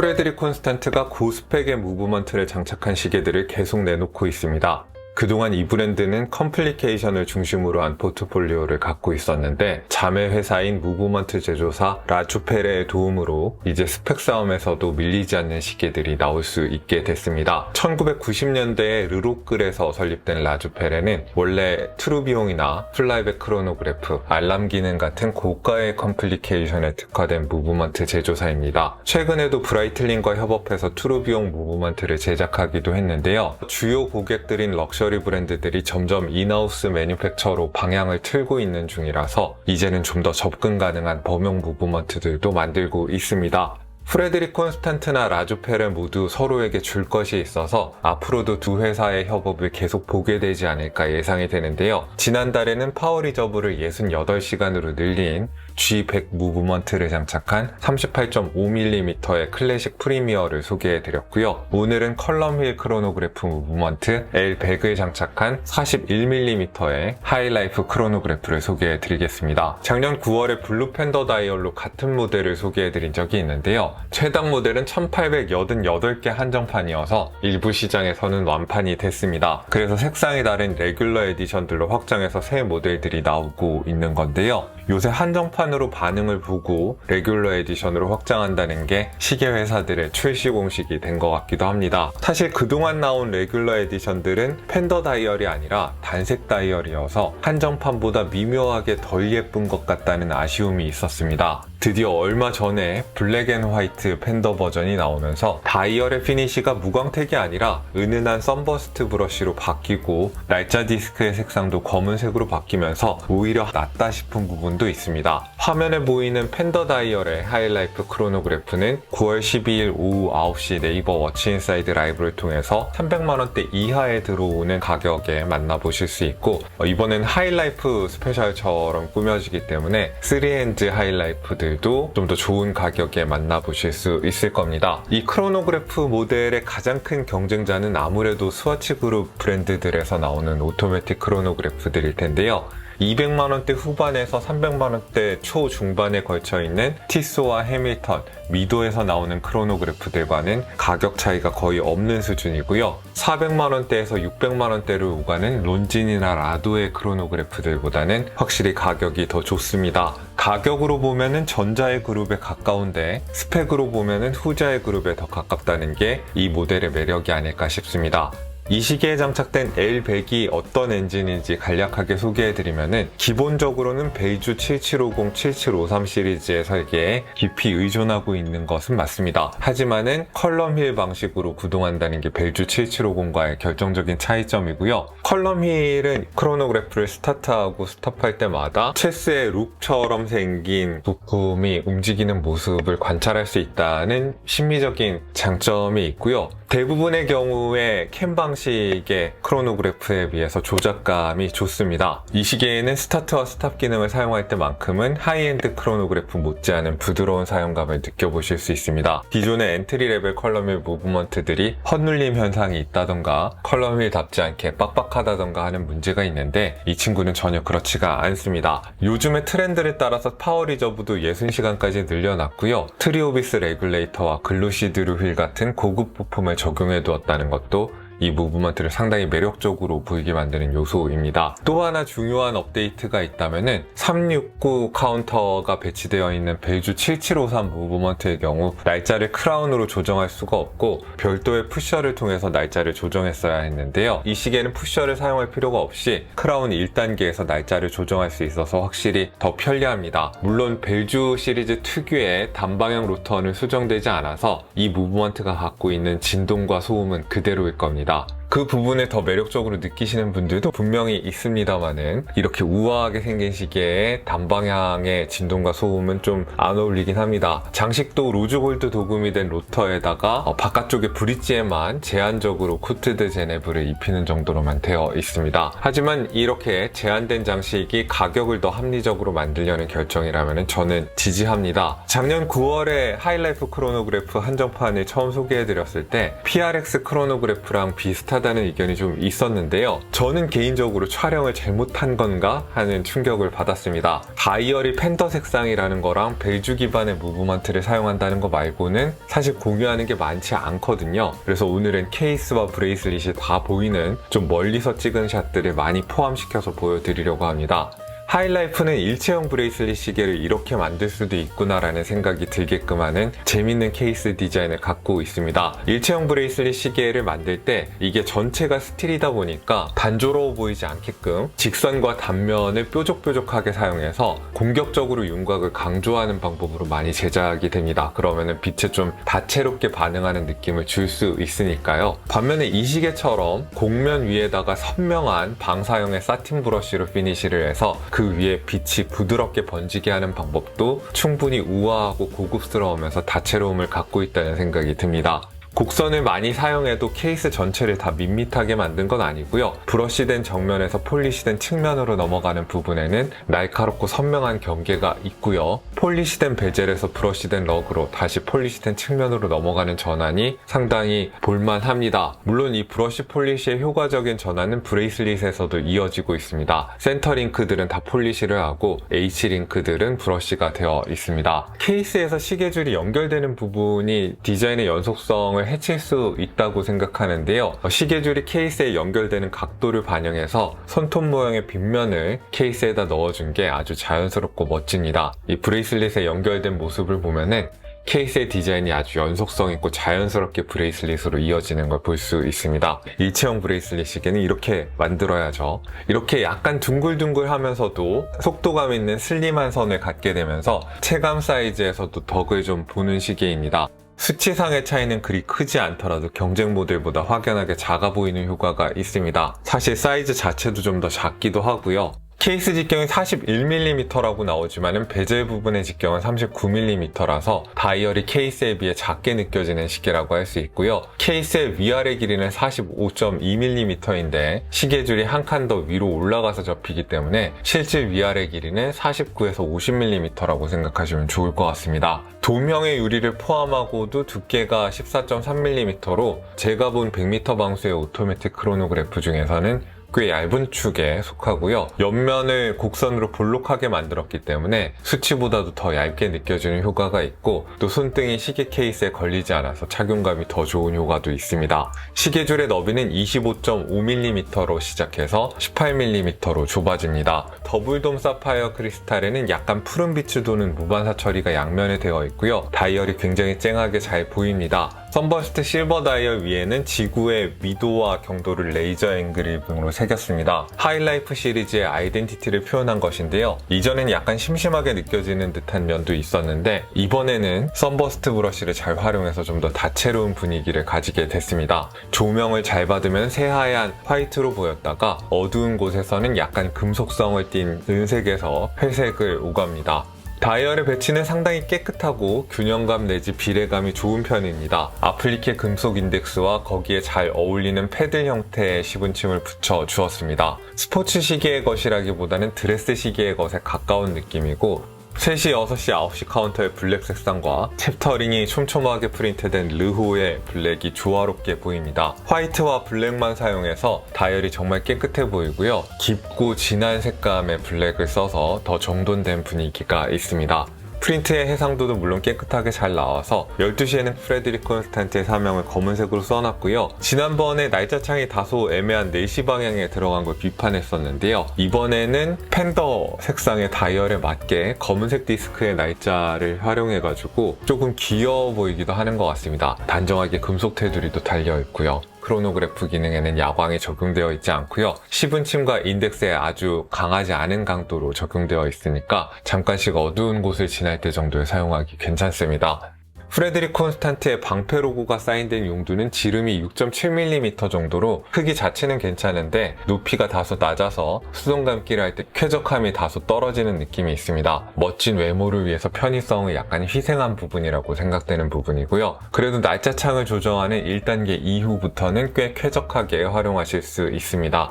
프레드릭 콘스탄트가 고스펙의 무브먼트를 장착한 시계들을 계속 내놓고 있습니다. 그동안 이 브랜드는 컴플리케이션을 중심으로 한 포트폴리오를 갖고 있었는데 자매 회사인 무브먼트 제조사 라주페레의 도움으로 이제 스펙 싸움에서도 밀리지 않는 시계들이 나올 수 있게 됐습니다. 1990년대에 르로끌에서 설립된 라주페레는 원래 트루비용이나 플라이백 크로노그래프, 알람 기능 같은 고가의 컴플리케이션에 특화된 무브먼트 제조사입니다. 최근에도 브라이틀링과 협업해서 트루비용 무브먼트를 제작하기도 했는데요. 주요 고객들인 럭셔리 브랜드들이 점점 인하우스 매뉴팩처로 방향을 틀고 있는 중이라서 이제는 좀 더 접근 가능한 범용 무브먼트들도 만들고 있습니다. 프레드릭 콘스탄트나 라주페레 모두 서로에게 줄 것이 있어서 앞으로도 두 회사의 협업을 계속 보게 되지 않을까 예상이 되는데요. 지난달에는 파워 리저브를 68시간으로 늘린 G100 무브먼트를 장착한 38.5mm의 클래식 프리미어를 소개해드렸고요. 오늘은 컬럼휠 크로노그래프 무브먼트 L100을 장착한 41mm의 하이라이프 크로노그래프를 소개해드리겠습니다. 작년 9월에 블루 팬더 다이얼로 같은 모델을 소개해드린 적이 있는데요. 최당 모델은 1888개 한정판이어서 일부 시장에서는 완판이 됐습니다. 그래서 색상이 다른 레귤러 에디션들로 확장해서 새 모델들이 나오고 있는 건데요. 요새 한정판으로 반응을 보고 레귤러 에디션으로 확장한다는 게 시계 회사들의 출시 공식이 된 것 같기도 합니다. 사실 그동안 나온 레귤러 에디션들은 팬더 다이얼이 아니라 단색 다이얼이어서 한정판보다 미묘하게 덜 예쁜 것 같다는 아쉬움이 있었습니다. 드디어 얼마 전에 블랙 앤 화이트 팬더 버전이 나오면서 다이얼의 피니시가 무광택이 아니라 은은한 썬버스트 브러쉬로 바뀌고 날짜 디스크의 색상도 검은색으로 바뀌면서 오히려 낫다 싶은 부분도 있습니다. 화면에 보이는 팬더 다이얼의 하이라이프 크로노그래프는 9월 12일 오후 9시 네이버 워치인사이드 라이브를 통해서 300만원대 이하에 들어오는 가격에 만나보실 수 있고 이번엔 하이라이프 스페셜처럼 꾸며지기 때문에 3핸즈 하이라이프들도 좀 더 좋은 가격에 만나보실 수 있을 겁니다. 이 크로노그래프 모델의 가장 큰 경쟁자는 아무래도 스와치 그룹 브랜드들에서 나오는 오토매틱 크로노그래프들일 텐데요. 200만원대 후반에서 300만원대 초중반에 걸쳐있는 티소와 해밀턴, 미도에서 나오는 크로노그래프들과는 가격 차이가 거의 없는 수준이고요. 400만원대에서 600만원대를 오가는 론진이나 라도의 크로노그래프들보다는 확실히 가격이 더 좋습니다. 가격으로 보면은 전자의 그룹에 가까운데 스펙으로 보면은 후자의 그룹에 더 가깝다는 게 이 모델의 매력이 아닐까 싶습니다. 이 시계에 장착된 L100이 어떤 엔진인지 간략하게 소개해드리면은 기본적으로는 베이주 7750, 7753 시리즈의 설계에 깊이 의존하고 있는 것은 맞습니다. 하지만은 컬럼휠 방식으로 구동한다는 게 베이주 7750과의 결정적인 차이점이고요. 컬럼휠은 크로노그래프를 스타트하고 스톱할 때마다 체스의 룩처럼 생긴 부품이 움직이는 모습을 관찰할 수 있다는 심미적인 장점이 있고요. 대부분의 경우에 캠 방식의 크로노그래프에 비해서 조작감이 좋습니다. 이 시계에는 스타트와 스탑 기능을 사용할 때만큼은 하이엔드 크로노그래프 못지않은 부드러운 사용감을 느껴보실 수 있습니다. 기존의 엔트리 레벨 컬럼휠 무브먼트들이 헛눌림 현상이 있다던가 컬럼휠답지 않게 빡빡하다던가 하는 문제가 있는데 이 친구는 전혀 그렇지가 않습니다. 요즘의 트렌드에 따라서 파워 리저브도 60시간까지 늘려놨고요. 트리오비스 레귤레이터와 글루시드루 휠 같은 고급 부품을 적용해 두었다는 것도 이 무브먼트를 상당히 매력적으로 보이게 만드는 요소입니다. 또 하나 중요한 업데이트가 있다면은 369 카운터가 배치되어 있는 베이주 7753 무브먼트의 경우 날짜를 크라운으로 조정할 수가 없고 별도의 푸셔를 통해서 날짜를 조정했어야 했는데요. 이 시계는 푸셔를 사용할 필요가 없이 크라운 1단계에서 날짜를 조정할 수 있어서 확실히 더 편리합니다. 물론 베이주 시리즈 특유의 단방향 로턴은 수정되지 않아서 이 무브먼트가 갖고 있는 진동과 소음은 그대로일 겁니다. 그 부분을 더 매력적으로 느끼시는 분들도 분명히 있습니다만은 이렇게 우아하게 생긴 시계에 단방향의 진동과 소음은 좀 안 어울리긴 합니다. 장식도 로즈골드 도금이 된 로터에다가 바깥쪽에 브릿지에만 제한적으로 코트드 제네브를 입히는 정도로만 되어 있습니다. 하지만 이렇게 제한된 장식이 가격을 더 합리적으로 만들려는 결정이라면 저는 지지합니다. 작년 9월에 하이라이프 크로노그래프 한정판을 처음 소개해드렸을 때 PRX 크로노그래프랑 비슷하다 불편하다는 의견이 좀 있었는데요. 저는 개인적으로 촬영을 잘못한 건가 하는 충격을 받았습니다. 다이어리 팬더 색상이라는 거랑 벨주 기반의 무브먼트를 사용한다는 거 말고는 사실 공유하는 게 많지 않거든요. 그래서 오늘은 케이스와 브레이슬릿이 다 보이는 좀 멀리서 찍은 샷들을 많이 포함시켜서 보여드리려고 합니다. 하이라이프는 일체형 브레이슬릿 시계를 이렇게 만들 수도 있구나라는 생각이 들게끔 하는 재밌는 케이스 디자인을 갖고 있습니다. 일체형 브레이슬릿 시계를 만들 때 이게 전체가 스틸이다 보니까 단조로워 보이지 않게끔 직선과 단면을 뾰족뾰족하게 사용해서 공격적으로 윤곽을 강조하는 방법으로 많이 제작이 됩니다. 그러면은 빛에 좀 다채롭게 반응하는 느낌을 줄 수 있으니까요. 반면에 이 시계처럼 곡면 위에다가 선명한 방사형의 사틴 브러쉬로 피니시를 해서 그 위에 빛이 부드럽게 번지게 하는 방법도 충분히 우아하고 고급스러우면서 다채로움을 갖고 있다는 생각이 듭니다. 곡선을 많이 사용해도 케이스 전체를 다 밋밋하게 만든 건 아니고요. 브러쉬된 정면에서 폴리시된 측면으로 넘어가는 부분에는 날카롭고 선명한 경계가 있고요. 폴리시된 베젤에서 브러쉬된 럭으로 다시 폴리시된 측면으로 넘어가는 전환이 상당히 볼만합니다. 물론 이 브러쉬 폴리시의 효과적인 전환은 브레이슬릿에서도 이어지고 있습니다. 센터 링크들은 다 폴리시를 하고 H 링크들은 브러쉬가 되어 있습니다. 케이스에서 시계줄이 연결되는 부분이 디자인의 연속성을 해칠 수 있다고 생각하는데요. 시계줄이 케이스에 연결되는 각도를 반영해서 손톱 모양의 빗면을 케이스에다 넣어준 게 아주 자연스럽고 멋집니다. 이 브레이슬릿에 연결된 모습을 보면은 케이스의 디자인이 아주 연속성 있고 자연스럽게 브레이슬릿으로 이어지는 걸 볼 수 있습니다. 일체형 브레이슬릿 시계는 이렇게 만들어야죠. 이렇게 약간 둥글둥글 하면서도 속도감 있는 슬림한 선을 갖게 되면서 체감 사이즈에서도 덕을 좀 보는 시계입니다. 수치상의 차이는 그리 크지 않더라도 경쟁 모델보다 확연하게 작아 보이는 효과가 있습니다. 사실 사이즈 자체도 좀 더 작기도 하고요. 케이스 직경이 41mm라고 나오지만 베젤 부분의 직경은 39mm라서 다이얼이 케이스에 비해 작게 느껴지는 시계라고 할 수 있고요. 케이스의 위아래 길이는 45.2mm인데 시계줄이 한 칸 더 위로 올라가서 접히기 때문에 실제 위아래 길이는 49에서 50mm라고 생각하시면 좋을 것 같습니다. 도명의 유리를 포함하고도 두께가 14.3mm로 제가 본 100m 방수의 오토매틱 크로노그래프 중에서는 꽤 얇은 축에 속하고요. 옆면을 곡선으로 볼록하게 만들었기 때문에 수치보다도 더 얇게 느껴지는 효과가 있고 또 손등이 시계 케이스에 걸리지 않아서 착용감이 더 좋은 효과도 있습니다. 시계줄의 너비는 25.5mm로 시작해서 18mm로 좁아집니다. 더블돔 사파이어 크리스탈에는 약간 푸른빛을 도는 무반사 처리가 양면에 되어 있고요. 다이얼이 굉장히 쨍하게 잘 보입니다. 선버스트 실버 다이얼 위에는 지구의 위도와 경도를 레이저 앵그리빙으로 새겼습니다. 하이라이프 시리즈의 아이덴티티를 표현한 것인데요. 이전엔 약간 심심하게 느껴지는 듯한 면도 있었는데 이번에는 선버스트 브러쉬를 잘 활용해서 좀 더 다채로운 분위기를 가지게 됐습니다. 조명을 잘 받으면 새하얀 화이트로 보였다가 어두운 곳에서는 약간 금속성을 띤 은색에서 회색을 오갑니다. 다이얼의 배치는 상당히 깨끗하고 균형감 내지 비례감이 좋은 편입니다. 아플리케 금속 인덱스와 거기에 잘 어울리는 패들 형태의 시분침을 붙여 주었습니다. 스포츠 시계의 것이라기보다는 드레스 시계의 것에 가까운 느낌이고 3시, 6시, 9시 카운터의 블랙 색상과 챕터링이 촘촘하게 프린트된 르호의 블랙이 조화롭게 보입니다. 화이트와 블랙만 사용해서 다이얼이 정말 깨끗해 보이고요. 깊고 진한 색감의 블랙을 써서 더 정돈된 분위기가 있습니다. 프린트의 해상도도 물론 깨끗하게 잘 나와서 12시에는 프레드릭 콘스탄트의 사명을 검은색으로 써놨고요. 지난번에 날짜창이 다소 애매한 4시 방향에 들어간 걸 비판했었는데요. 이번에는 팬더 색상의 다이얼에 맞게 검은색 디스크의 날짜를 활용해가지고 조금 귀여워 보이기도 하는 것 같습니다. 단정하게 금속 테두리도 달려있고요. 크로노그래프 기능에는 야광이 적용되어 있지 않고요. 시분침과 인덱스에 아주 강하지 않은 강도로 적용되어 있으니까 잠깐씩 어두운 곳을 지날 때 정도에 사용하기 괜찮습니다. 프레드릭 콘스탄트의 방패 로고가 사인된 용두는 지름이 6.7mm 정도로 크기 자체는 괜찮은데 높이가 다소 낮아서 수동 감기를 할 때 쾌적함이 다소 떨어지는 느낌이 있습니다. 멋진 외모를 위해서 편의성을 약간 희생한 부분이라고 생각되는 부분이고요. 그래도 날짜창을 조정하는 1단계 이후부터는 꽤 쾌적하게 활용하실 수 있습니다.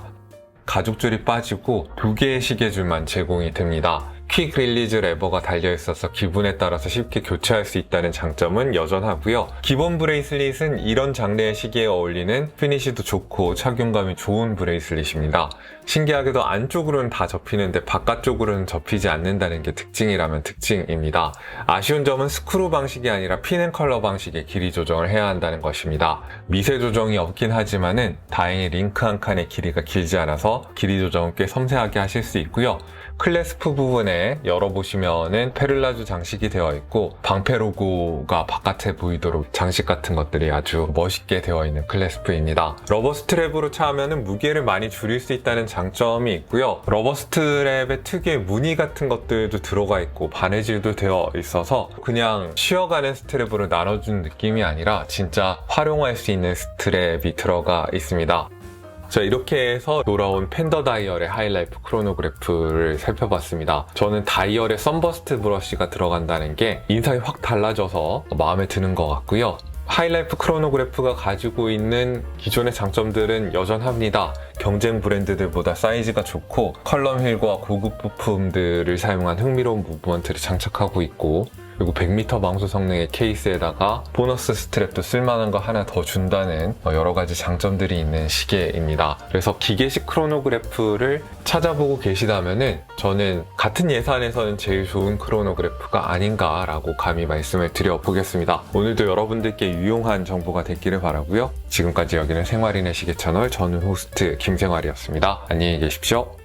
가죽줄이 빠지고 2개의 시계줄만 제공이 됩니다. 퀵 릴리즈 레버가 달려있어서 기분에 따라서 쉽게 교체할 수 있다는 장점은 여전하고요. 기본 브레이슬릿은 이런 장르의 시계에 어울리는 피니시도 좋고 착용감이 좋은 브레이슬릿입니다. 신기하게도 안쪽으로는 다 접히는데 바깥쪽으로는 접히지 않는다는 게 특징이라면 특징입니다. 아쉬운 점은 스크루 방식이 아니라 핀앤컬러 방식의 길이 조정을 해야 한다는 것입니다. 미세 조정이 없긴 하지만은 다행히 링크 한 칸의 길이가 길지 않아서 길이 조정을 꽤 섬세하게 하실 수 있고요. 클래스프 부분에 열어보시면은 페를라주 장식이 되어 있고 방패 로고가 바깥에 보이도록 장식 같은 것들이 아주 멋있게 되어 있는 클래스프입니다. 러버 스트랩으로 차면은 무게를 많이 줄일 수 있다는 장점이 있고요. 러버 스트랩의 특유의 무늬 같은 것들도 들어가 있고 바느질도 되어 있어서 그냥 쉬어가는 스트랩으로 나눠준 느낌이 아니라 진짜 활용할 수 있는 스트랩이 들어가 있습니다. 자, 이렇게 해서 돌아온 펜더 다이얼의 하이라이프 크로노그래프를 살펴봤습니다. 저는 다이얼에 썬버스트 브러쉬가 들어간다는 게 인상이 확 달라져서 마음에 드는 것 같고요. 하이라이프 크로노그래프가 가지고 있는 기존의 장점들은 여전합니다. 경쟁 브랜드들보다 사이즈가 좋고 컬럼 휠과 고급 부품들을 사용한 흥미로운 무브먼트를 장착하고 있고, 그리고 100m 방수 성능의 케이스에다가 보너스 스트랩도 쓸만한 거 하나 더 준다는 여러 가지 장점들이 있는 시계입니다. 그래서 기계식 크로노그래프를 찾아보고 계시다면은 저는 같은 예산에서는 제일 좋은 크로노그래프가 아닌가라고 감히 말씀을 드려보겠습니다. 오늘도 여러분들께 유용한 정보가 됐기를 바라고요. 지금까지 여기는 생활인의 시계 채널 저는 호스트 김생활이었습니다. 안녕히 계십시오.